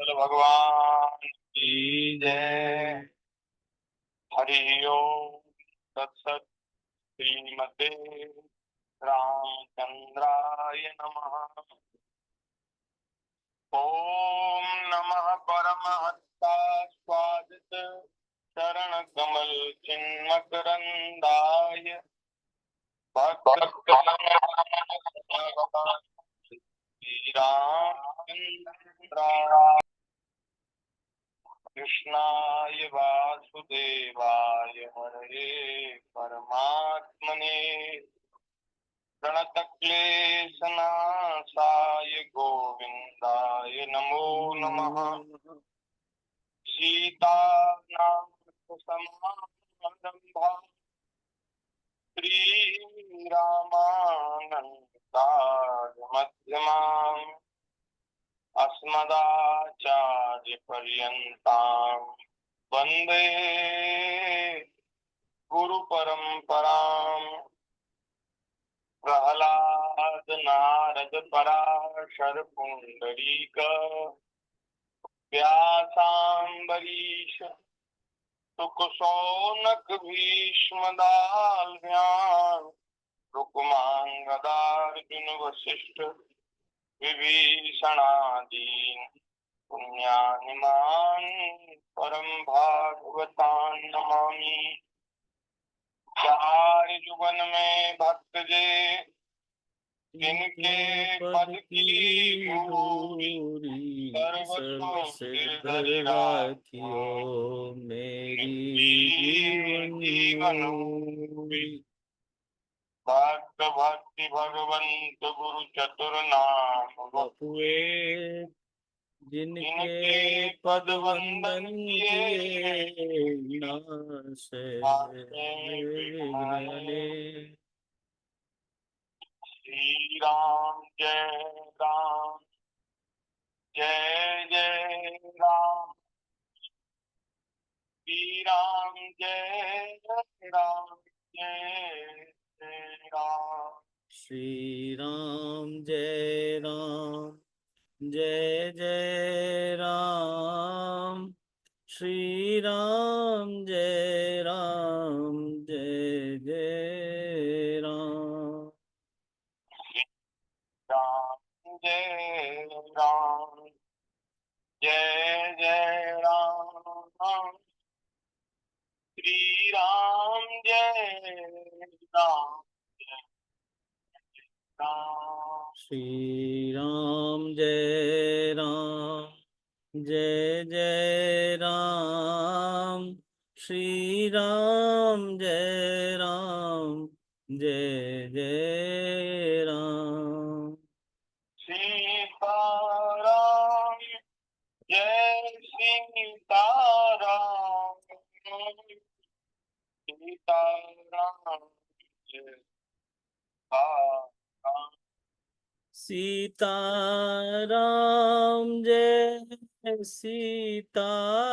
चल भगवान की जय। हरि ओम तत्सत। श्रीमते रामचंद्राय नमः। ओम नमः परमहंसा स्वादित चरण कमल चिन्मकरंदाय भक्त रामचंद्राय कृष्णाय वासुदेवाय हरे परमात्मने प्रणतक्लेशनाशाय गोविंदाय नमो नमः। सीतानाथसमारम्भा श्रीरामानन्दाय अस्मदाचार्यपर्यन्तां वन्दे गुरुपरम्पराम्। प्रहलाद नारद पराशर पुंडरीक व्यासाम्बरीश सुख शौनक भीष्म दाल्भ्याम् रुक्मांगदार्जुन वसिष्ठ विभीषणादीन् पुण्यानिमान् परम भागवतान् नमामि। चार जुगन में भक्त जे जिनके पद की धूरी सर्वस्व सिर राखियो मेरी जीवन भक्त भक्ति भगवंत गुरु चतुर नाम बपुए जिनके पद वंदन किए नाश श्री राम जय राम जय जय राम। श्री राम जय राम जय जय राम। श्री राम जय राम जय जय राम। श्री राम जय राम जय जय राम। राम जय राम जय जय राम। श्री राम जय राम राम। श्री राम जय राम जय जय राम। श्री राम जय राम जय जय राम। सीताराम जय सीताराम। सीताराम जय सीताराम जय सीताराम।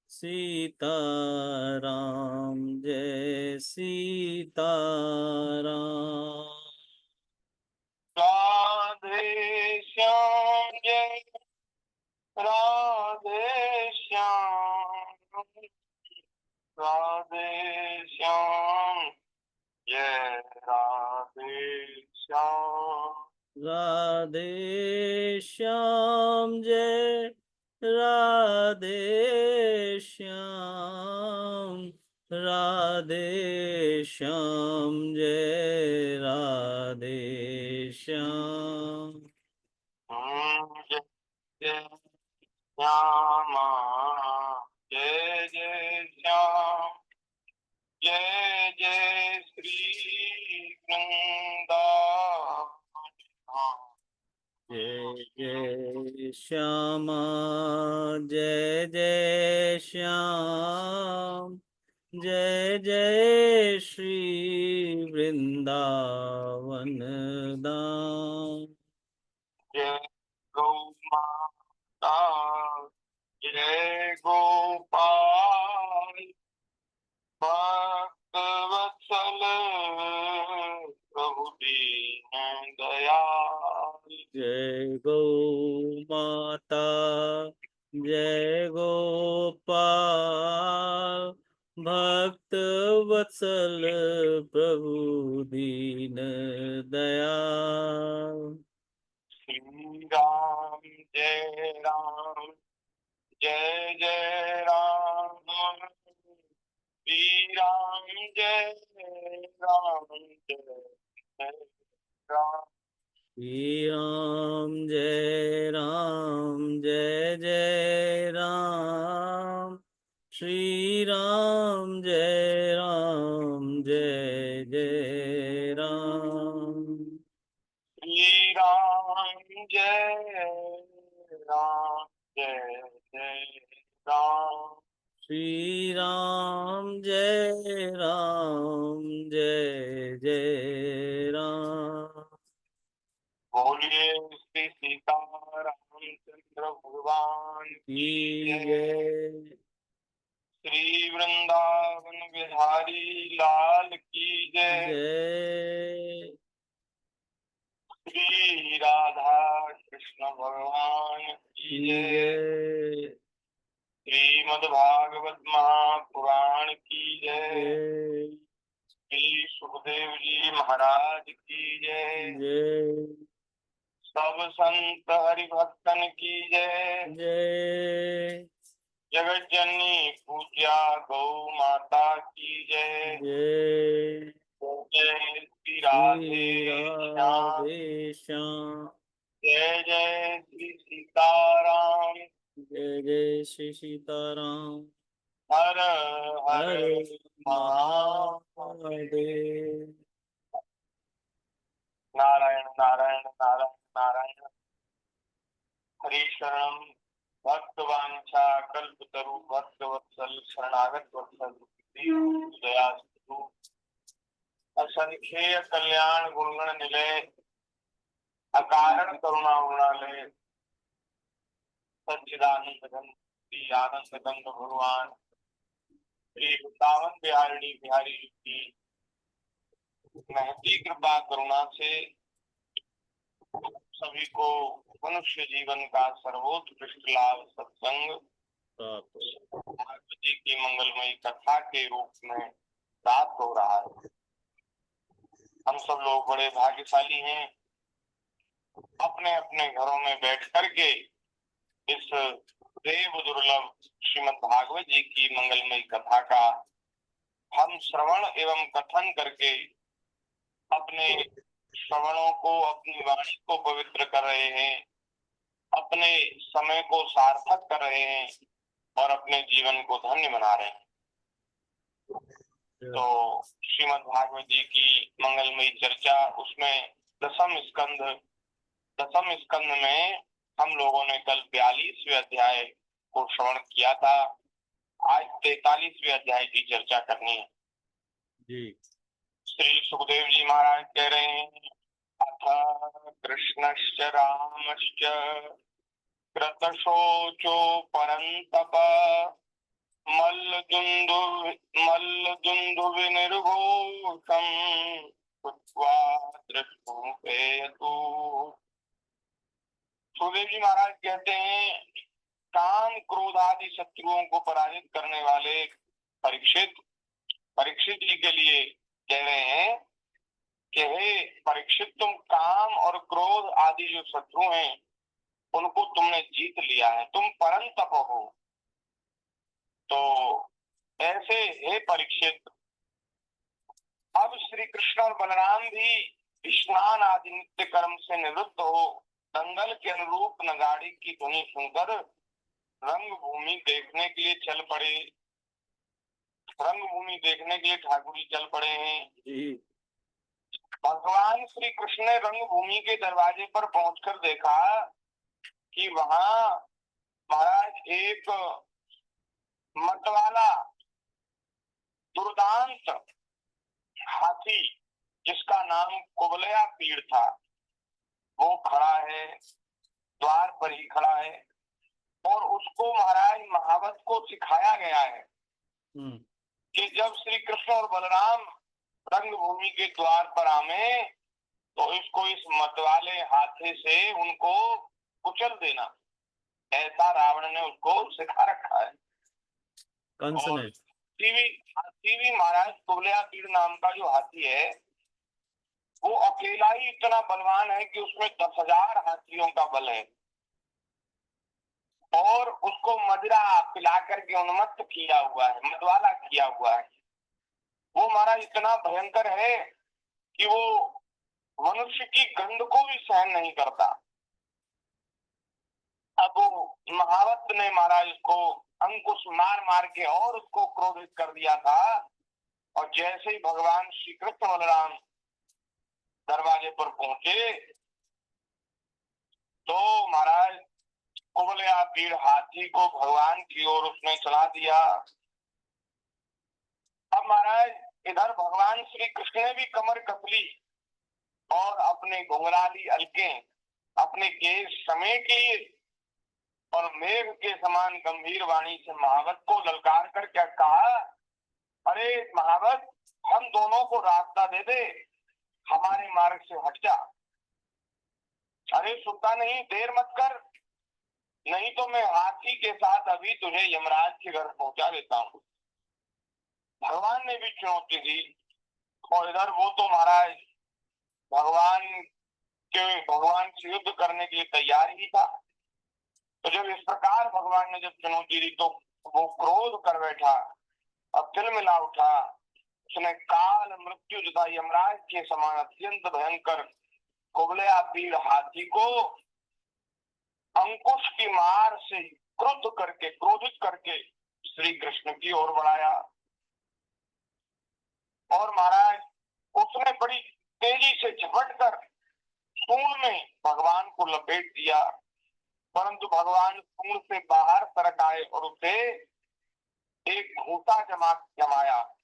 सीताराम जय सीताराम। राधे श्याम जय राधे श्याम। राधे श्याम जय राधे श्याम। राधे श्याम जय राधे श्याम। राधे श्याम जय राधे श्याम। जय जय श्यामा जय जय श्याम। जय जय श्री वृंदावन। जय जय श्यामा जय जय श्याम। जय जय श्री वृंदावन धाम। जय गौ माता जय गोपाल भक्त वत्सल प्रभु दीन दयाल। जय गौ माता जय गोपाल भक्त वत्सल प्रभु दीन दयाल। श्री राम जय राम जय जय राम श्री राम जय राम जय जय राम श्री राम जय राम जय जय राम श्री राम जय राम जय जय राम श्री राम जय राम जय जय राम श्री राम जय राम जय जय राम। बोलिए श्री सीतारामचंद्र भगवान की की जय। जय श्री वृंदावन बिहारी लाल की जय। जय श्री राधा कृष्ण भगवान की की जय। जय श्रीमद्भागवत महापुराण की जय। जय श्री सुखदेव जी महाराज की जय। जय सब संत हरिभक्तन की जय। जय जगत जननी पूज्या गौ माता की जय। जय जय श्री श्री राधे श्याम। राधे श्याम। जय जय श्री सीताराम। जय जय श्री सीताराम। हर हर हर महादेव। महादेव। नारायण नारायण नारायण नारायण। हरि शरणम भक्त वांछा कल्पतरु भक्त वत्सल शरणागत वत्सल दया सिंधु असंख्य कल्याण गुणगण निलय अकारण करुणा उणालय सच्चिदानंद घन श्री आनंद गंग भगवान श्री वृंदावन बिहारिणी बिहारी जी की महती कृपा करुणा से सभी को मनुष्य जीवन का सर्वोत्कृष्ट लाभ सत्संग भागवत जी की मंगलमयी कथा के रूप में प्राप्त हो रहा है। हम सब लोग बड़े भाग्यशाली हैं, अपने अपने घरों में बैठ करके इस देव दुर्लभ श्रीमद् भागवत जी की मंगलमयी कथा का हम श्रवण एवं कथन करके अपने श्रवणों को अपनी वाणी को पवित्र कर रहे हैं, अपने समय को सार्थक कर रहे हैं और अपने जीवन को धन्य बना रहे हैं। तो श्रीमद् भागवत जी की मंगलमयी चर्चा उसमें दसम स्कंद में हम लोगों ने कल 42वें अध्याय को श्रवण किया था। आज 43वें अध्याय की चर्चा करनी है जी। श्री सुखदेव जी महाराज कह रहे हैं अथ कृष्णश्च रामश्च कृतशोचो परन्तप मल्लदुन्दुभिर्घोषम् कृत्वा दृष्टुपेयतु। सुखदेव जी महाराज कहते हैं काम क्रोध आदि शत्रुओं को पराजित करने वाले परीक्षित जी के लिए कह रहे हैं कि हे परीक्षित, तुम काम और क्रोध आदि जो शत्रु हैं उनको तुमने जीत लिया है, तुम परंतप हो। तो ऐसे हे परीक्षित, अब श्री कृष्ण और बलराम भी स्नान आदि नित्य कर्म से निवृत्त हो दंगल के अनुरूप नगाड़ी की ध्वनि सुनकर रंगभूमि देखने के लिए चल पड़े। रंगभूमि देखने के लिए ठाकुर जी चल पड़े हैं। भगवान श्री कृष्ण ने रंगभूमि के दरवाजे पर पहुंचकर देखा कि वहां महाराज एक मतवाला दुर्दांत हाथी जिसका नाम कुबलया पीड़ था वो खड़ा है, द्वार पर ही खड़ा है और उसको महाराज महावत को सिखाया गया है कि जब श्री कृष्ण और बलराम रंगभूमि के द्वार पर आवे तो इसको इस मत वाले हाथी से उनको कुचल देना, ऐसा रावण ने उसको सिखा रखा है। कंस और ने। हाथी भी महाराज कुबलयापीड़ नाम का जो हाथी है वो अकेला ही इतना बलवान है कि उसमें 10,000 हाथियों का बल है, और उसको मदिरा पिला करके उन्मत्त किया हुआ है, मतवाला किया हुआ है। वो महाराज इतना भयंकर है कि वो मनुष्य की गंध को भी सहन नहीं करता। अब वो महावत ने महाराज उसको अंकुश मार मार के और उसको क्रोधित कर दिया था, और जैसे ही भगवान श्री कृष्ण बलराम दरवाजे पर पहुंचे तो महाराज कुबलयापीड़ हाथी को भगवान की ओर उसने चला दिया। अब महाराज इधर भगवान श्री कृष्ण ने भी कमर कस ली और अपने घुंघराली अलकें अपने केस समेट लिए, और मेघ के समान गंभीर वाणी से महावत को ललकार कर क्या कहा, अरे महावत, हम दोनों को रास्ता दे दे, हमारे मार्ग से हट जा। अरे सुनता नहीं, देर मत कर, नहीं तो मैं हाथी के साथ अभी तुझे यमराज के घर पहुंचा देता हूँ। भगवान ने भी चुनौती दी, और इधर वो तो महाराज भगवान से युद्ध करने के लिए तैयार ही था। तो जब इस प्रकार भगवान ने जब चुनौती दी तो वो क्रोध कर बैठा, अब तिलमिला उठा। उसने काल मृत्यु तथा यमराज के समान अत्यंत भयंकर कुबलयापीड़ हाथी को अंकुश की मार से क्रोधित करके श्री कृष्ण की ओर बढ़ाया। और महाराज उसने बड़ी तेजी से झपट कर सूंड में भगवान को लपेट दिया, परंतु भगवान सूंड से बाहर सरक आए और उसे एक भूसा जमाया,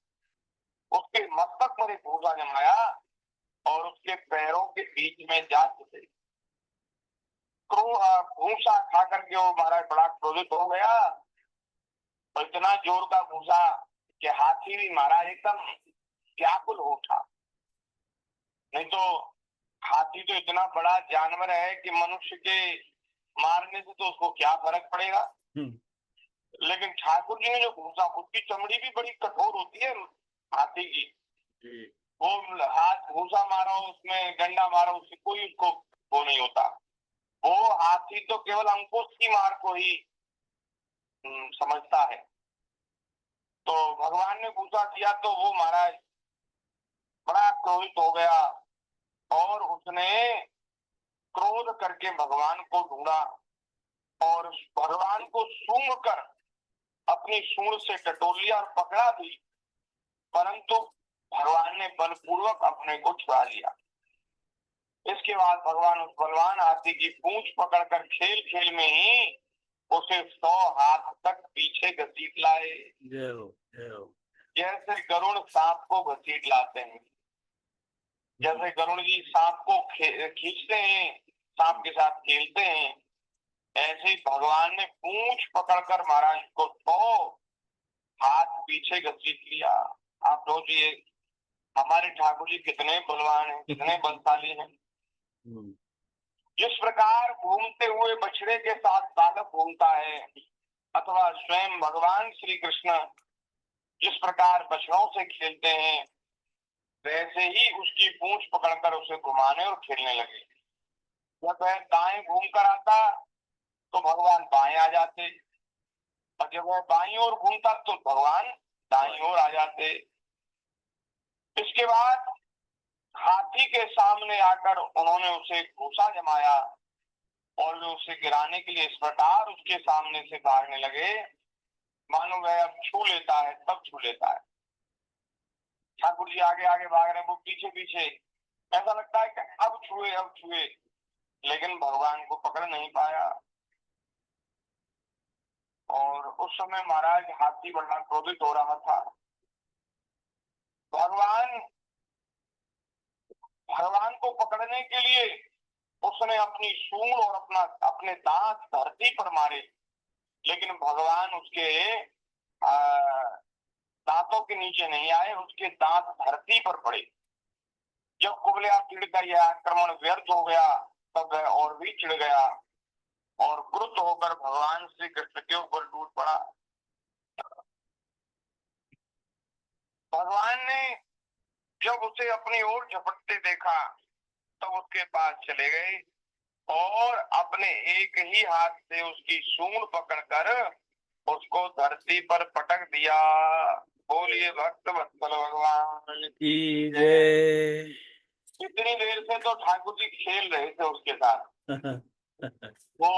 उसके मस्तक पर एक भूसा जमाया और उसके पैरों के बीच में जा चुके। भूसा खा करके वो महाराज बड़ा क्रोधित हो गया, और इतना जोर का भूसा कि हाथी भी महाराज एकदम व्याकुल हो उठा। नहीं तो हाथी तो इतना बड़ा जानवर है कि मनुष्य के मारने से तो उसको क्या फर्क पड़ेगा, लेकिन ठाकुर जी ने जो भूसा, उसकी चमड़ी भी बड़ी कठोर होती है हाथी की, वो हाथ भूसा मारो उसमें डंडा मारो उससे कोई उसको वो नहीं होता। वो हाथी तो केवल अंकुश की मार को ही समझता है। तो भगवान ने भूसा दिया तो वो महाराज बड़ा क्रोधित हो गया, और उसने क्रोध करके भगवान को ढूंढा और भगवान को सूंघ कर अपनी सूंड से टटोल लिया और पकड़ा भी, परंतु भगवान ने बलपूर्वक अपने को छुड़ा लिया। इसके बाद भगवान उस बलवान हाथी की पूंछ पकड़कर खेल खेल में ही उसे 100 हाथ तक पीछे घसीट लाए। जैसे गरुड़ सांप को घसीट लाते हैं, जैसे गरुड़ जी सांप को खींचते हैं, सांप के साथ खेलते हैं, ऐसे ही भगवान ने पूंछ पकड़कर महाराज को 100 हाथ पीछे घसीट लिया। आप सोचिए हमारे ठाकुर जी कितने बलवान हैं, कितने बलशाली हैं। जिस प्रकार घूमते हुए बछड़े के साथ बालक घूमता है, अथवा स्वयं भगवान श्री कृष्ण जिस प्रकार बछड़ों से खेलते हैं, वैसे ही उसकी पूंछ पकड़कर उसे घुमाने और खेलने लगे। जब वह दाएं घूम कर आता तो भगवान बाएं आ जाते, और जब वह बाईं ओर घूमता तो भगवान दाईं ओर आ जाते। इसके बाद हाथी के सामने आकर उन्होंने उसे भूसा जमाया, और वे उसे गिराने के लिए इस प्रकार उसके सामने से भागने लगे मानो वह अब छू लेता है तब छू लेता है। ठाकुर जी आगे आगे भाग रहे, वो पीछे पीछे, ऐसा लगता है कि अब छुए, लेकिन भगवान को पकड़ नहीं पाया। और उस समय महाराज हाथी बड़ा क्रोधित हो रहा था। भगवान को पकड़ने के लिए उसने अपनी सूंड और अपने दांत धरती पर मारे, लेकिन भगवान उसके दांतों के नीचे नहीं आए, उसके दांत धरती पर पड़े। जब कुबलयासुर का यह आक्रमण व्यर्थ हो गया तब वह और भी चिढ़ गया और क्रुद्ध होकर भगवान श्री कृष्ण के ऊपर टूट पड़ा। भगवान ने जब उसे अपनी ओर झपटते देखा तब उसके पास चले गए और अपने एक ही हाथ से उसकी सूंड पकड़कर उसको धरती पर पटक दिया। बोलिए भक्त वत्सल भगवान की जय। इतनी देर से तो ठाकुर जी खेल रहे थे उसके साथ। वो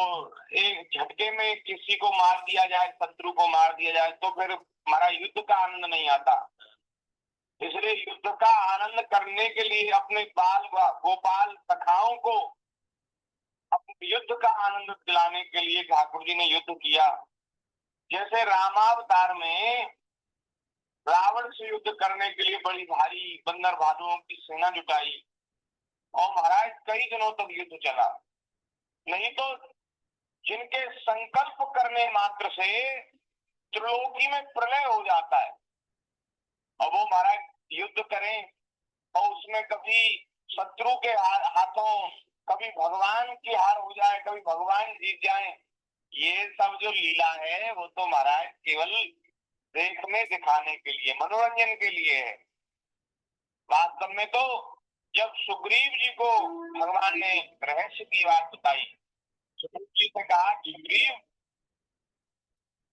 एक झटके में किसी को मार दिया जाए, शत्रु को मार दिया जाए तो फिर हमारा युद्ध का आनंद नहीं आता। इसलिए युद्ध का आनंद करने के लिए अपने बाल गोपाल सखाओं को अपने युद्ध का आनंद दिलाने के लिए ठाकुर जी ने युद्ध किया। जैसे रामावतार में रावण से युद्ध करने के लिए बड़ी भारी बंदर भालुओं की सेना जुटाई और महाराज कई दिनों तक युद्ध चला। नहीं तो जिनके संकल्प करने मात्र से त्रिलोकी में प्रलय हो जाता है और वो महाराज युद्ध करें और उसमें कभी शत्रु के हाथों कभी भगवान की हार हो जाए, कभी भगवान जीत जाए। ये सब जो लीला है वो तो महाराज केवल देखने दिखाने के लिए, मनोरंजन के लिए है। वास्तव में तो जब सुग्रीव जी को भगवान ने रहस्य की बात बताई, सुग्रीव जी से कहा, सुग्रीव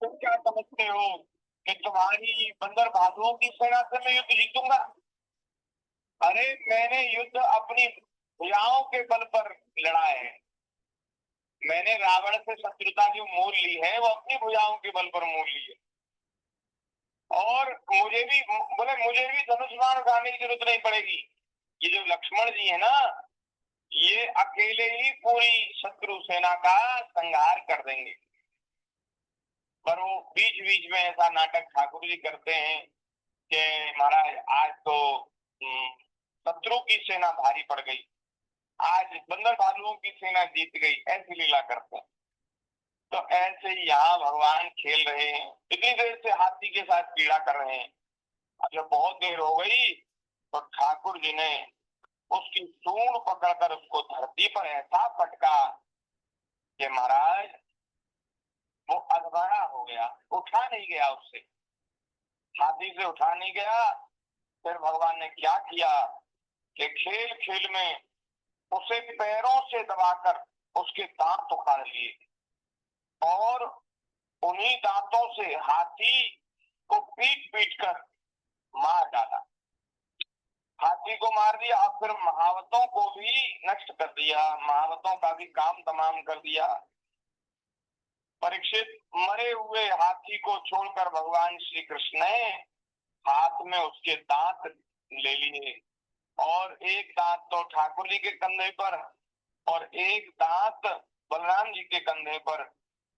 तुम क्या समझते हो कि तुम्हारी बंदर भालुओं की सेना से मैं युद्ध जीतूंगा? अरे मैंने युद्ध अपनी भुजाओं के बल पर लड़ा है। मैंने रावण से शत्रुता जो मोल ली है वो अपनी भुजाओं के बल पर मोल ली है। और मुझे भी धनुष बाण उठाने की जरूरत नहीं पड़ेगी। ये जो लक्ष्मण जी है ना, ये अकेले ही पूरी शत्रु सेना का संहार कर देंगे। पर वो बीच बीच में ऐसा नाटक ठाकुर जी करते हैं कि महाराज आज तो शत्रु की सेना भारी पड़ गई, आज बंदर भालुओं की सेना जीत गई, ऐसी लीला करते हैं। तो ऐसे ही यहाँ भगवान खेल रहे हैं, इतनी देर से हाथी के साथ पीड़ा कर रहे हैं। जब बहुत देर हो गई तो ठाकुर जी ने उसकी सूंड पकड़कर उसको धरती पर ऐसा पटका कि महाराज वो अधमरा हो गया, उठा नहीं गया उससे, हाथी से उठा नहीं गया। फिर भगवान ने क्या किया कि खेल खेल में उसे पैरों से दबाकर उसके दांत उखाड़ लिए और उन्हीं दांतों से हाथी को पीट पीट कर मार डाला। हाथी को मार दिया और फिर महावतों को भी नष्ट कर दिया, महावतों का भी काम तमाम कर दिया। परीक्षित, मरे हुए हाथी को छोड़कर भगवान श्री कृष्ण ने हाथ में उसके दांत ले लिए और एक दांत तो ठाकुर जी के कंधे पर और एक दांत बलराम जी के कंधे पर,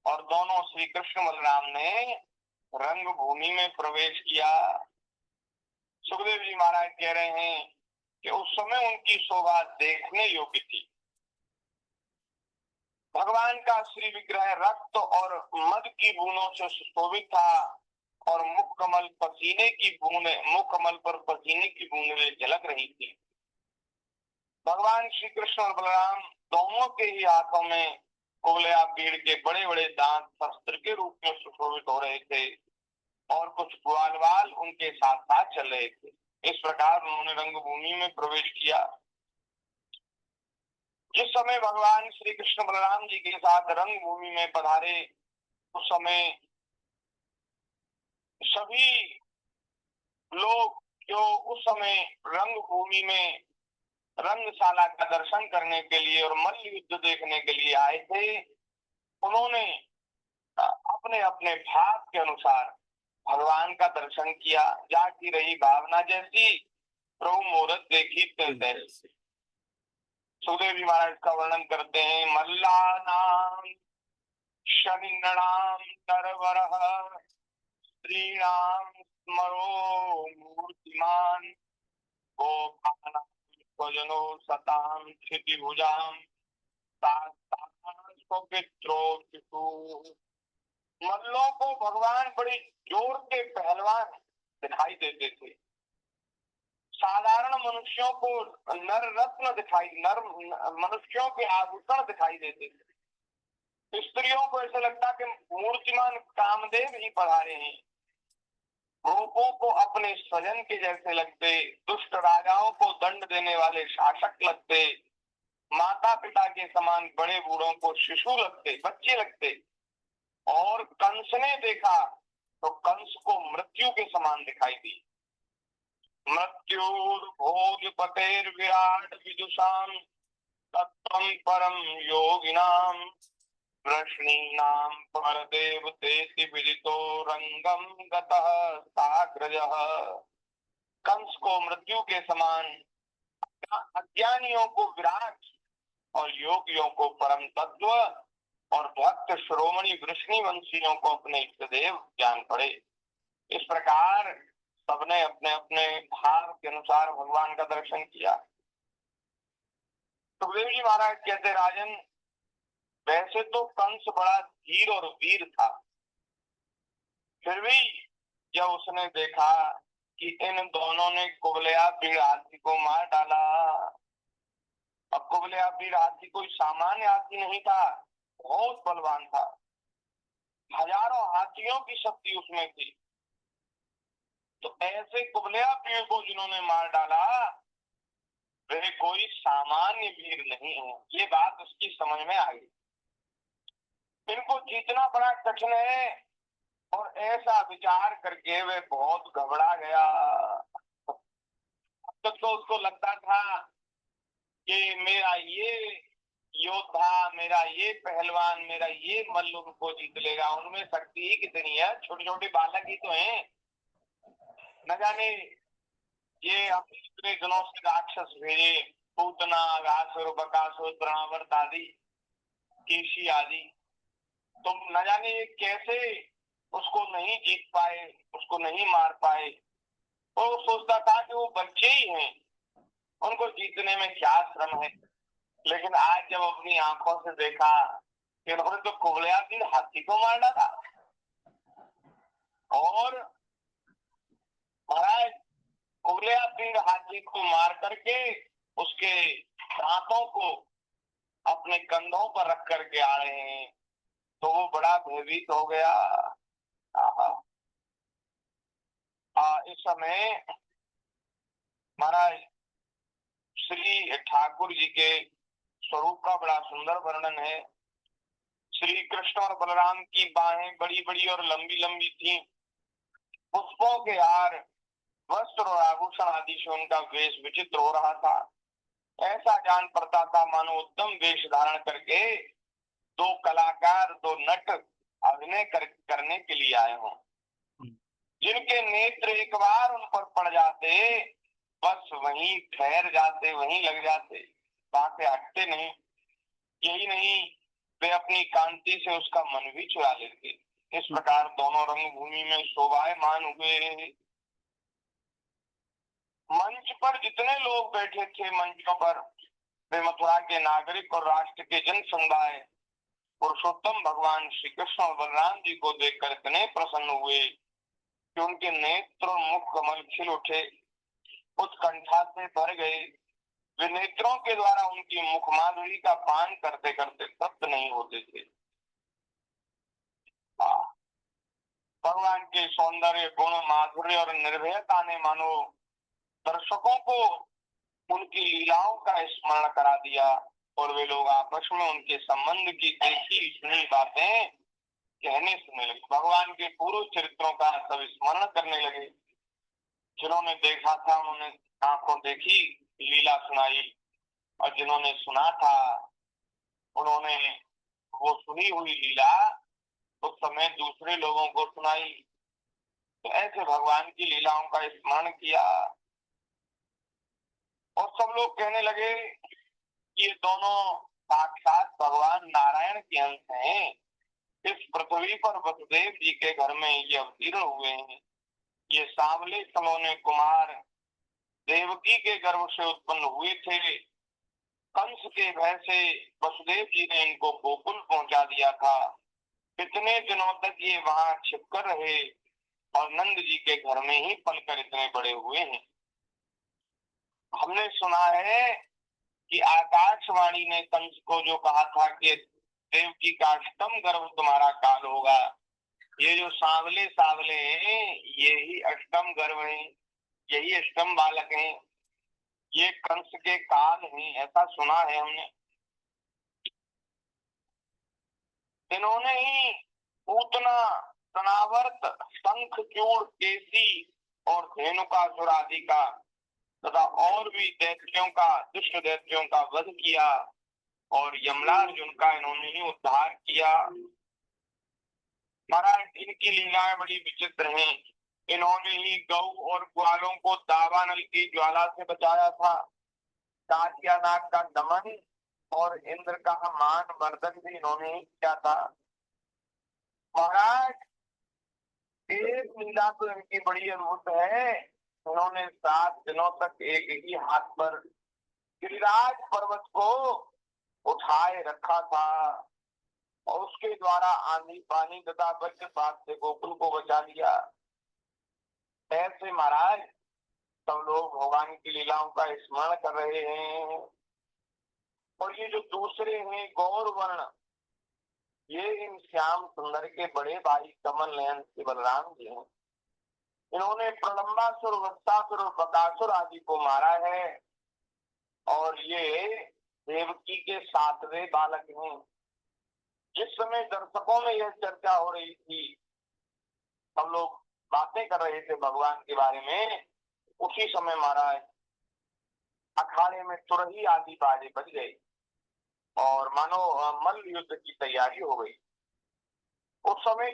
और दोनों श्री कृष्ण बलराम ने रंग भूमि में प्रवेश किया। सुखदेव जी महाराज कह रहे हैं कि उस समय उनकी शोभा देखने योग्य थी। भगवान का श्री विग्रह रक्त और मद की बूंदों से सुशोभित था और मुख कमल पर पसीने की बूंदें झलक रही थी। भगवान श्री कृष्ण और बलराम दोनों के ही हाथों में कोबलया पेड़ के बड़े बड़े दांत शस्त्र के रूप में सुशोभित हो रहे थे और कुछ ग्वालवाल उनके साथ साथ चल रहे थे। इस प्रकार उन्होंने रंगभूमि में प्रवेश किया। जिस समय भगवान श्री कृष्ण बलराम जी के साथ रंगभूमि में पधारे उस समय सभी लोग जो उस समय रंगभूमि में रंगशाला का दर्शन करने के लिए और मल्ल युद्ध देखने के लिए आए थे, उन्होंने अपने अपने भाव के अनुसार भगवान का दर्शन किया। जाती रही भावना जैसी, प्रभु मुहूर्त देखी तैसी। सुखदेव जी महाराज का वर्णन करते हैं, मल्ला नाम शनिनाम नरवरः स्त्रीणाम स्मरो मूर्तिमान गोपानां भजनो सताम क्षितिभुजाम मल्लों को भगवान बड़ी जोर के पहलवान दिखाई देते थे। साधारण मनुष्यों को नर रत्न दिखाई, नर मनुष्यों के आभूषण दिखाई देते थे। स्त्रियों को ऐसा लगता कि मूर्तिमान कामदेव ही पधारे हैं। रूपों को अपने स्वजन के जैसे लगते, दुष्ट राजाओं को दंड देने वाले शासक लगते, माता पिता के समान बड़े बूढ़ों को शिशु लगते, बच्चे लगते। और कंस ने देखा तो कंस को मृत्यु के समान दिखाई दी। मृत्यु भोग पतेर विराट विदुषाम तत्वं परम योगिनाम वृष्णीनाम परदेव तेति विदितो रंगम गतः साग्रजः। कंस को मृत्यु के समान, अज्ञानियों को विराट और योगियों को परम तत्व और भक्त श्रोमणी वृष्णि वंशियों को अपने इष्टदेव जान पड़े। इस प्रकार सबने अपने अपने भाव के अनुसार भगवान का दर्शन किया। सुखदेव जी महाराज कहते, राजन वैसे तो कंस बड़ा धीर और वीर था, फिर भी जब उसने देखा कि इन दोनों ने कुबलया पीड़ हाथी को मार डाला, अब कुबलया पीड़ हाथी कोई सामान्य हाथी नहीं था, बहुत बलवान था, हजारों हाथियों की शक्ति उसमें थी। तो ऐसे कुबलया पीड़ को जिन्होंने मार डाला वे कोई सामान्य वीर नहीं है, ये बात उसकी समझ में आ गई। इनको जीतना बड़ा कठिन है, और ऐसा विचार करके वे बहुत घबरा गया। तो उसको लगता था कि मेरा ये योद्धा, मेरा ये पहलवान, मेरा ये मल्ल उनको जीत लेगा, उनमें शक्ति ही कितनी है, छोटे छोटे बालक ही तो हैं। न जाने ये अपने इतने दिनों से राक्षस भेजे, पूतना, घासुर, बकासुर, द्रणावर्त आदि, केशी आदि, तो न जाने ये कैसे उसको नहीं जीत पाए, उसको नहीं मार पाए। वो सोचता था कि वो बच्चे ही हैं, उनको जीतने में क्या श्रम है। लेकिन आज जब अपनी आंखों से देखा कि उन्होंने तो कुबलया पीड़ हाथी को मार डाला, और महाराज कुबलया पीड़ हाथी को मार करके उसके दांतों को अपने कंधों पर रख करके आ रहे हैं, तो वो बड़ा भयभीत हो गया। इस समय महाराज श्री ठाकुर जी के स्वरूप का बड़ा सुंदर वर्णन है। श्री कृष्ण और बलराम की बाहें बड़ी बड़ी और लंबी लंबी थी, पुष्पों के हार, वस्त्र और आभूषण आदि से उनका वेश विचित्र हो रहा था। ऐसा जान पड़ता था मानो उत्तम वेश धारण करके दो कलाकार, दो नट अभिनय करने के लिए आए हों, जिनके नेत्र एक बार उन पर पड़ जाते बस वहीं ठहर जाते, वहीं लग जाते, वहां से हटते नहीं। यही नहीं, वे अपनी कांति से उसका मन भी चुरा लेते। इस प्रकार दोनों रंगभूमि में शोभायमान हुए। मंच पर जितने लोग बैठे थे, मंचों पर, वे मथुरा के नागरिक और राष्ट्र के जन समुदाय पुरुषोत्तम भगवान श्री कृष्ण और बलराम जी को देखकर इतने प्रसन्न हुए कि उनके नेत्र और मुख कमल खिल उठे, उत्कंठा से भर गए। वे नेत्रों के द्वारा उनकी मुख माधुरी का पान करते करते तृप्त नहीं होते थे। भगवान के सौंदर्य, गुण, माधुर्य और निर्भयता ने मानो दर्शकों को उनकी लीलाओं का स्मरण करा दिया, और वे लोग आपस में उनके संबंध की देखी सुनी बातें कहने सुनने लगे। भगवान के पूर्व चरित्रों का सब स्मरण करने लगे। जिन्होंने देखा था उन्होंने आंखों देखी लीला सुनाई, और जिन्होंने सुना था उन्होंने वो सुनी हुई लीला उस समय दूसरे लोगों को सुनाई। तो ऐसे भगवान की लीलाओं का स्मरण किया, और सब लोग कहने लगे कि ये दोनों साक्षात भगवान नारायण के अंश हैं। इस पृथ्वी पर वसुदेव जी के घर में ये अवतीर्ण हुए हैं। ये सांवले सलोने कुमार देवकी के गर्भ से उत्पन्न हुए थे। कंस के भय से वसुदेव जी ने इनको गोकुल पहुंचा दिया था। इतने दिनों तक ये वहां छिपकर रहे और नंद जी के घर में ही पलकर इतने बड़े हुए हैं। हमने सुना है कि आकाशवाणी ने कंस को जो कहा था कि देवकी का अष्टम गर्भ तुम्हारा काल होगा, ये जो सांवले सांवले हैं यही अष्टम गर्भ हैं, यही अष्टम बालक हैं, ये कंस के काल हैं, ऐसा सुना है हमने। इन्होंने ही पूतना, तनावर्त, शंखचूड़, केसी और धेनुकासुर आदि का तथा और भी दैत्यों का, दुष्ट दैत्यों का वध किया और यमराज का इन्होंने ही उद्धार किया। महाराज इनकी लीलाएं बड़ी विचित्र हैं। इन्होंने ही गौ और ग्वालों को दावानल की ज्वाला से बचाया था, कालिया नाग का दमन और इंद्र का मान मर्दन भी इन्होंने ही किया था। महाराज एक लीला तो इनकी बड़ी अद्भुत है, उन्होंने 7 दिनों तक एक ही हाथ पर गिरिराज पर्वत को उठाए रखा था और उसके द्वारा आंधी पानी तथा वज्रपात से गोकुल को बचा लिया। ऐसे महाराज सब लोग भगवान की लीलाओं का स्मरण कर रहे हैं। और ये जो दूसरे हैं गौर वर्ण, ये इन श्याम सुंदर के बड़े भाई कमल नयन श्री बलराम जी हैं। इन्होंने प्रलंबासुर, वत्सासुर और बकासुर आदि को मारा है और ये देवकी के 7वें बालक हैं। जिस समय दर्शकों में यह चर्चा हो रही थी, हम लोग बातें कर रहे थे भगवान के बारे में, उसी समय महाराज अखाड़े में तुरही आदि बाजे बज गए और मानो मल्ल युद्ध की तैयारी हो गई। उस समय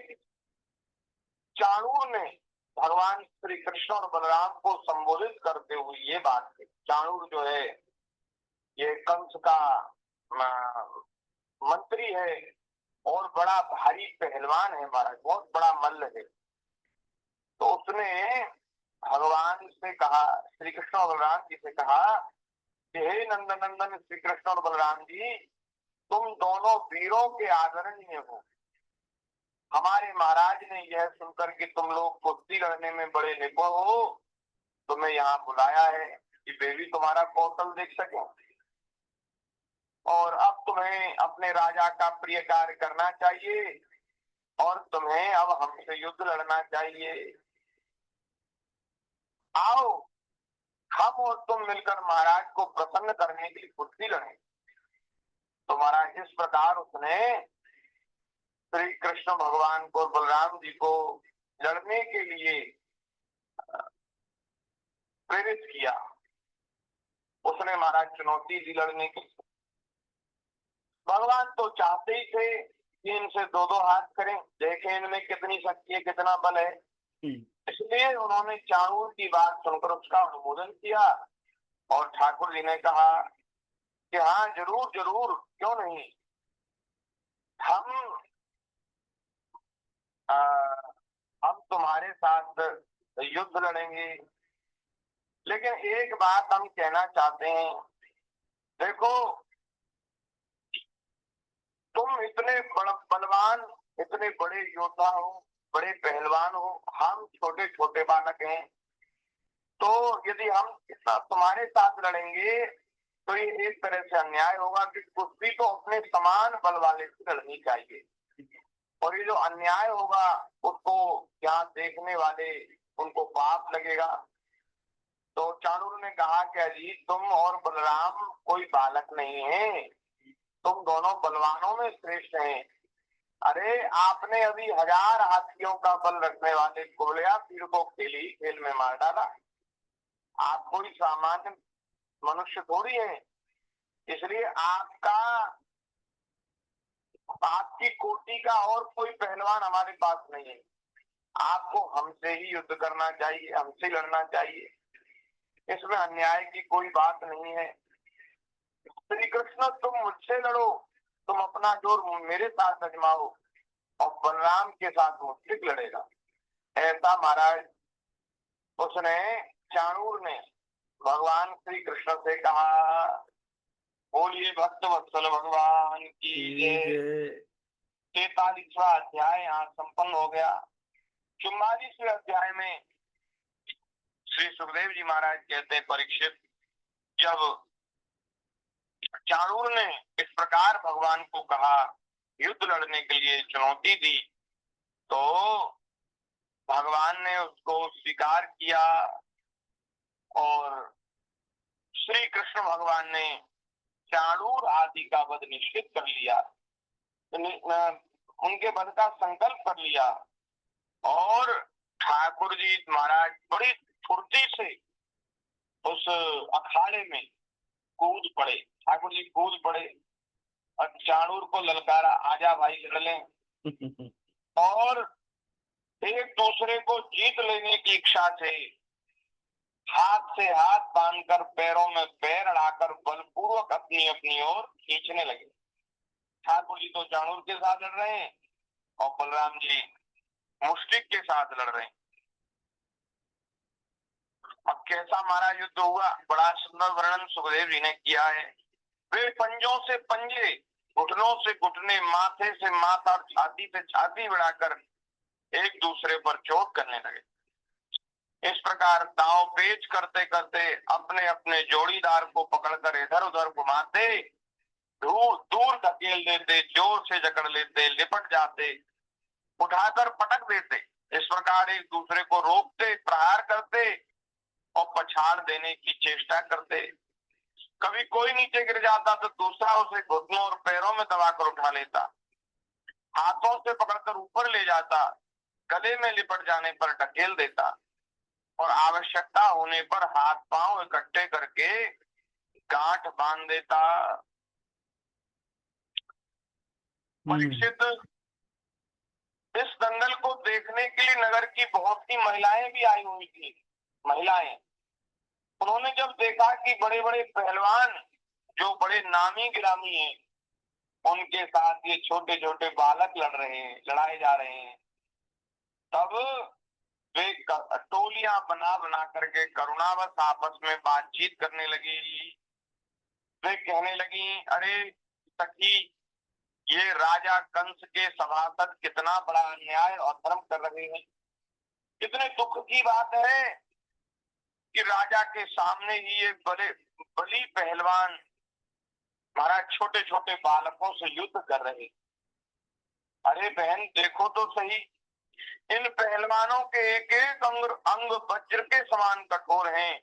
चाणूर ने भगवान श्री कृष्ण और बलराम को संबोधित करते हुए ये बात की। चाणूर जो है ये कंस का मंत्री है और बड़ा भारी पहलवान है महाराज, बहुत बड़ा मल्ल है। तो उसने भगवान से कहा, श्री कृष्ण और बलराम जी से कहा कि हे नंदन श्री कृष्ण और बलराम जी, तुम दोनों वीरों के आदरणीय हो। हमारे महाराज ने यह सुनकर कि तुम लोग कुश्ती लड़ने में बड़े निपुण हो, तुम्हें यहाँ बुलाया है कि वे भी तुम्हारा कौशल देख सके और अब तुम्हें अपने राजा का प्रिय कार्य करना चाहिए और तुम्हें अब हमसे युद्ध लड़ना चाहिए। आओ हम और तुम मिलकर महाराज को प्रसन्न करने के लिए कुश्ती लड़ें। तो महाराज इस प्रकार उसने श्री कृष्ण भगवान को, बलराम जी को लड़ने के लिए प्रेरित किया। उसने महाराज चुनौती दी लड़ने की। भगवान तो चाहते ही थे कि इनसे 2-2 हाथ करें, देखें इनमें कितनी शक्ति है, कितना बल है। इसलिए उन्होंने चाणूर की बात सुनकर उसका अनुमोदन किया और ठाकुर जी ने कहा कि हाँ जरूर जरूर, क्यों नहीं, हम तुम्हारे साथ युद्ध लड़ेंगे। लेकिन एक बात हम कहना चाहते हैं, देखो तुम इतने बलवान, इतने बड़े योद्धा हो, बड़े पहलवान हो, हम छोटे छोटे बालक हैं। तो यदि हम इतना तुम्हारे साथ लड़ेंगे तो ये एक तरह से अन्याय होगा कि कुश्ती तो अपने समान बल वाले से लड़नी चाहिए और ये जो अन्याय होगा उसको यहाँ देखने वाले उनको पाप लगेगा। तो चाणूर ने कहा कि अजी तुम और बलराम कोई बालक नहीं है, तुम दोनों बलवानों में श्रेष्ठ हैं। अरे आपने अभी 1000 हाथियों का बल रखने वाले गोलिया पीर को खेल में मार डाला। आप कोई सामान्य मनुष्य थोड़ी है, इसलिए आपकी कोटि का और कोई पहलवान हमारे पास नहीं है। आपको हमसे ही युद्ध करना चाहिए, हमसे लड़ना चाहिए, इसमें अन्याय की कोई बात नहीं है। श्री कृष्ण तुम मुझसे लड़ो, तुम अपना जोर मेरे साथ आजमाओ और बलराम के साथ मुझसे लड़ेगा। ऐसा महाराज उसने, चाणूर ने भगवान श्री कृष्ण से कहा। बोलिए भक्त वत्सल भगवान की जय। 43वां अध्याय यहाँ संपन्न हो गया। 44वें अध्याय में श्री सुखदेव जी महाराज कहते हैं, परीक्षित जब चाणूर ने इस प्रकार भगवान को कहा, युद्ध लड़ने के लिए चुनौती दी, तो भगवान ने उसको स्वीकार किया और श्री कृष्ण भगवान ने चाणूर आदि का वध निश्चित कर लिया, उनके वध का संकल्प कर लिया। और ठाकुर जी महाराज बड़ी फुर्ती से उस अखाड़े में कूद पड़े। ठाकुर जी कूद पड़े और चाणूर को ललकारा, आजा भाई लड़ लें। और एक दूसरे को जीत लेने की इच्छा से हाथ से हाथ बांधकर पैरों में पैर अड़ाकर बलपूर्वक अपनी अपनी ओर खींचने लगे। ठाकुर जी तो चाणूर के साथ लड़ रहे हैं और बलराम जी मुष्टिक के साथ लड़ रहे हैं। अब कैसा महाराज युद्ध हुआ, बड़ा सुंदर वर्णन सुखदेव जी ने किया है। वे पंजों से पंजे, घुटनों से घुटने, माथे से माथा और छाती से छाती बढ़ाकर एक दूसरे पर चोट करने लगे। इस प्रकार दांव पेच करते करते अपने अपने जोड़ीदार को पकड़कर इधर उधर घुमाते, दूर दूर धकेल देते, जोर से जकड़ लेते, लिपट जाते, उठाकर पटक देते। इस प्रकार एक दूसरे को रोकते, प्रहार करते और पछाड़ देने की चेष्टा करते। कभी कोई नीचे गिर जाता तो दूसरा उसे घुटनों और पैरों में दबाकर उठा लेता, हाथों से पकड़कर ऊपर ले जाता, गले में लिपट जाने पर ढकेल देता और आवश्यकता होने पर हाथ पांव इकट्ठे करके गांठ बांध देता। परीक्षित इस दंगल को देखने के लिए नगर की बहुत सी महिलाएं भी आई हुई थी। महिलाएं, उन्होंने जब देखा कि बड़े बड़े पहलवान जो बड़े नामी गिरामी हैं, उनके साथ ये छोटे छोटे बालक लड़ रहे हैं, लड़ाए जा रहे हैं, तब वे टोलियां बना बना करके करुणावश आपस में बातचीत करने लगी। वे कहने लगी, अरे सखी, ये राजा कंस के सभासद कितना बड़ा अन्याय और धर्म कर रहे हैं। कितने दुख की बात है कि राजा के सामने ही ये बड़े बली पहलवान महाराज छोटे छोटे बालकों से युद्ध कर रहे। अरे बहन देखो तो सही, इन पहलवानों के एक एक अंग वज्र के समान कठोर हैं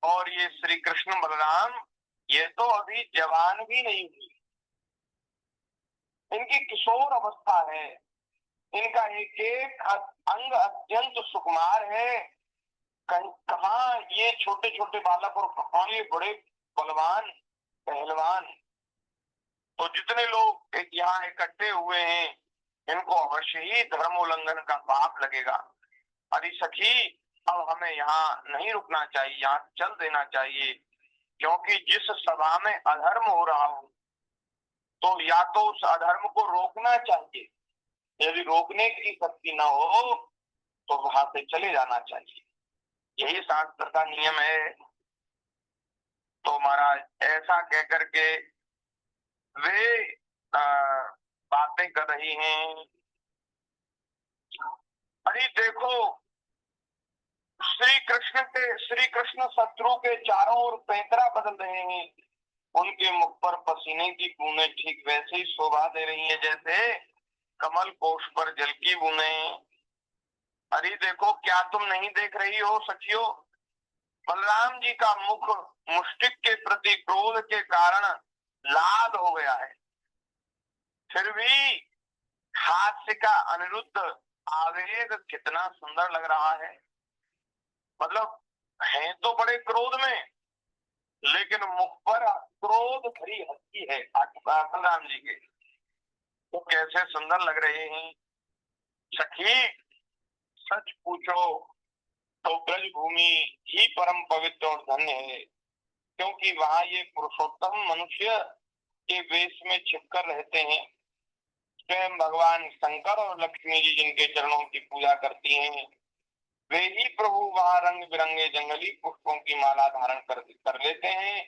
और ये श्री कृष्ण बलराम ये तो अभी जवान भी नहीं हुई, इनकी किशोर अवस्था है, इनका एक एक अंग अत्यंत सुकुमार है। कहाँ ये छोटे छोटे बालक और कहाँ ये बड़े बलवान पहलवान। तो जितने लोग यहाँ इकट्ठे हुए हैं, इनको अवश्य ही धर्म उल्लंघन का पाप लगेगा। अरे सखी, अब हमें यहाँ नहीं रुकना चाहिए, यहाँ चल देना चाहिए, क्योंकि जिस सभा में अधर्म हो रहा हो तो या तो उस अधर्म को रोकना चाहिए, यदि रोकने की शक्ति न हो तो वहां से चले जाना चाहिए, यही शास्त्र का नियम है। तो महाराज ऐसा कह करके वे बातें कर रही हैं। अरे देखो, श्री कृष्ण शत्रु के चारों ओर पैंतरा बदल रहे हैं, उनके मुख पर पसीने की बूंदें ठीक वैसे ही शोभा दे रही है जैसे कमल कोष पर जल की बूंदें। अरे देखो, क्या तुम नहीं देख रही हो सखियों, बलराम जी का मुख मुष्टिक के प्रति क्रोध के कारण लाल हो गया है, फिर भी हास्य का अनिरुद्ध आवेग कितना सुंदर लग रहा है। मतलब है तो बड़े क्रोध में, लेकिन मुख पर क्रोध भरी हंसी है बलराम जी के, तो कैसे सुंदर लग रहे हैं। सखी सच पूछो तो ब्रज भूमि ही परम पवित्र और धन्य है, क्योंकि वहां ये पुरुषोत्तम मनुष्य के वेश में छिपकर रहते हैं। स्वयं भगवान शंकर और लक्ष्मी जी जिनके चरणों की पूजा करती हैं, वे ही प्रभु वहां रंग बिरंगे जंगली पुष्पों की माला धारण कर लेते हैं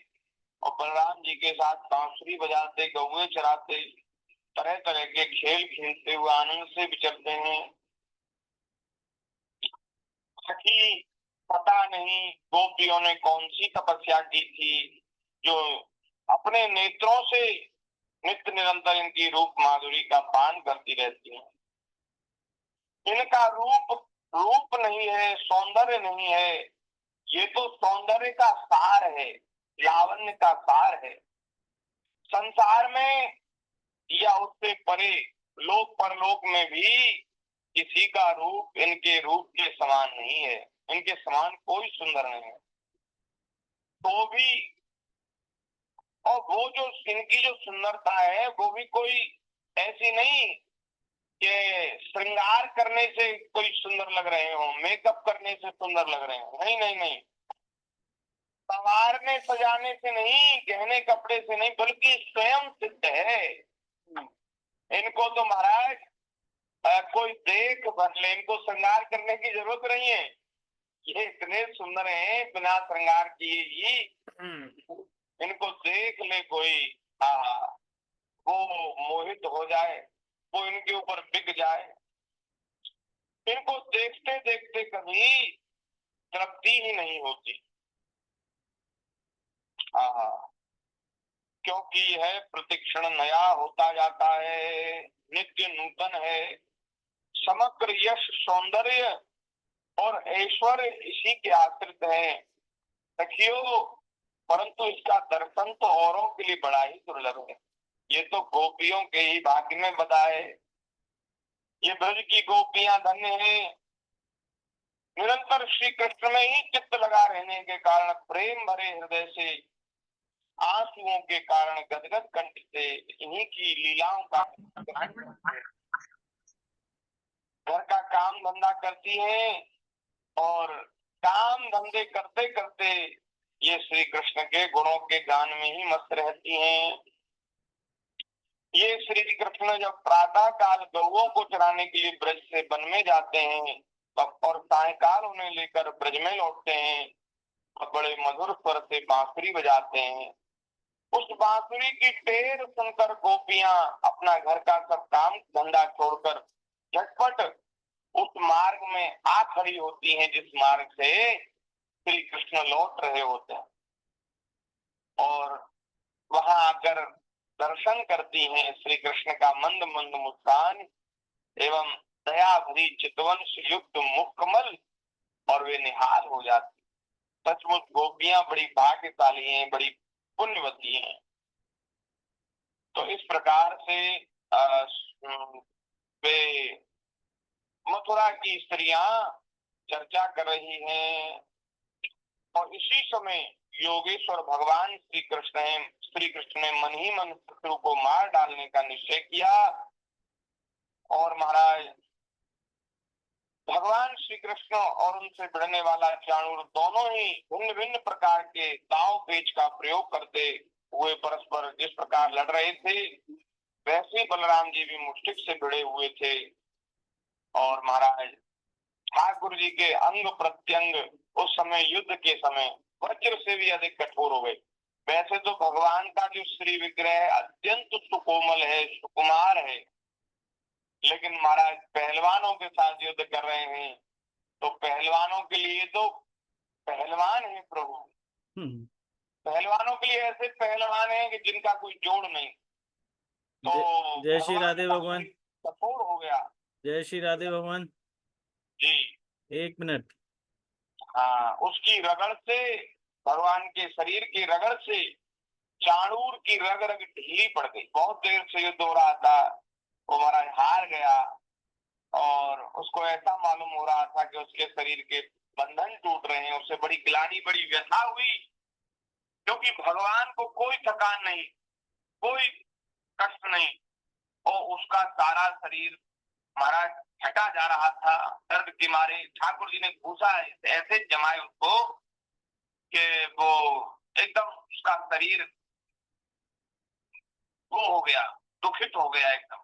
और बलराम जी के साथ बांसुरी बजाते, गौए चराते, तरह तरह के खेल खेलते हुए आनंद से विचरते हैं। सखी पता नहीं गोपियों ने कौन सी तपस्या की थी जो अपने नेत्रों से नित्य निरंतर इनकी रूप माधुरी का पान करती रहती हैं। इनका रूप रूप नहीं है, सौंदर्य नहीं है, ये तो सौंदर्य का सार है, लावण्य का सार है। संसार में या उससे परे लोक परलोक में भी किसी का रूप इनके रूप के समान नहीं है, इनके समान कोई सुंदर नहीं है। तो भी और वो जो इनकी जो सुंदरता है वो भी कोई ऐसी नहीं कि श्रृंगार करने से कोई सुंदर लग रहे हो, मेकअप करने से सुंदर लग रहे हो, नहीं नहीं नहीं, संवारने सजाने से नहीं, गहने कपड़े से नहीं, बल्कि स्वयं सिद्ध है। इनको तो महाराज कोई देख भर ले, इनको श्रृंगार करने की जरूरत नहीं है, ये इतने सुंदर हैं बिना श्रृंगार किए ही। इनको देख ले कोई, हाँ, वो मोहित हो जाए, वो इनके ऊपर बिक जाए। इनको देखते देखते कभी तृप्ति ही नहीं होती। हाँ, क्योंकि यह प्रतिक्षण नया होता जाता है, नित्य नूतन है। समग्र यश सौंदर्य और ऐश्वर्य इसी के आश्रित है सखियो, परंतु इसका दर्शन तो औरों के लिए बड़ा ही दुर्लभ है। ये तो गोपियों के ही भाग्य में बधा है। ये ब्रज की गोपियां धन्य हैं, निरंतर श्री कृष्ण में ही चित्त लगा रहने के कारण, प्रेम भरे हृदय से, आंसुओं के कारण गदगद कंठ से इन्हीं की लीलाओं का घर का काम धंधा करती हैं और काम धंधे करते करते ये श्री कृष्ण के गुणों के गान में ही मस्त रहती हैं। ये श्री कृष्ण जब प्रातः काल गौओं को चराने के लिए ब्रज से वन में जाते हैं और सायकाल उन्हें लेकर ब्रज में लौटते हैं और बड़े मधुर स्वर से बांसुरी बजाते हैं। उस बांसुरी की टेर सुनकर गोपियां अपना घर का सब काम धंधा छोड़कर झटपट उस मार्ग में आ खड़ी होती हैं जिस मार्ग से श्री कृष्ण लौट रहे होते हैं, और वहां आकर दर्शन करती हैं श्री कृष्ण का मंद मंद मुस्कान एवं दया भरी चितवन से युक्त मुख कमल, और वे निहाल हो जाती। सचमुच गोपियां बड़ी भाग्यशाली हैं, बड़ी पुण्यवती हैं। तो इस प्रकार से वे मथुरा की स्त्रियां चर्चा कर रही हैं और इसी समय योगेश्वर भगवान श्री कृष्ण ने मन ही मन शत्रु को मार डालने का निश्चय किया। और महाराज भगवान श्री कृष्ण और उनसे भिड़ने वाला चाणूर दोनों ही भिन्न भिन्न प्रकार के दांव पेच का प्रयोग करते हुए परस्पर जिस प्रकार लड़ रहे थे, वैसे बलराम जी भी मुष्टिक से भिड़े हुए थे। और महाराज ठाकुर जी के अंग प्रत्यंग उस समय युद्ध के समय वज्र से भी अधिक कठोर हो गए। वैसे तो भगवान का जो श्री विग्रह अत्यंत सुकोमल है, सुकुमार है, लेकिन महाराज पहलवानों के साथ युद्ध कर रहे हैं तो पहलवानों के लिए तो पहलवान है प्रभु। पहलवानों के लिए ऐसे पहलवान है कि जिनका कोई जोड़ नहीं। तो जय श्री राधे भगवान, कठोर हो गया। जय श्री राधे भगवान जी, 1 मिनट। हाँ, उसकी रगड़ से, भगवान के शरीर की रगड़ से चाणूर की रग रग ढीली पड़ गई। बहुत देर से युद्ध हो रहा था, वो महाराज हार गया और उसको ऐसा मालूम हो रहा था कि उसके शरीर के बंधन टूट रहे हैं। उसे बड़ी ग्लानि, बड़ी व्यथा हुई, क्योंकि भगवान को कोई थकान नहीं, कोई कष्ट नहीं, और उसका सारा शरीर महाराज हटा जा रहा था दर्द के मारे। ठाकुर जी ने घूसा ऐसे जमाए उसको कि वो एकदम उसका शरीर वो हो गया, दुखित हो गया एकदम।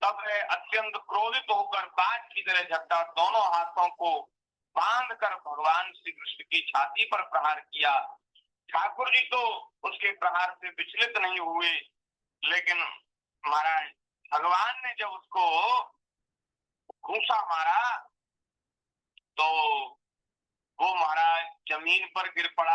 तब है अत्यंत क्रोधित होकर बाज की तरह झपटा, दोनों हाथों को बांध कर भगवान श्री कृष्ण की छाती पर प्रहार किया। ठाकुर जी तो उसके प्रहार से विचलित नहीं हुए, लेकिन महाराज भगवान ने जब उसको घूसा मारा तो वो महाराज जमीन पर गिर पड़ा।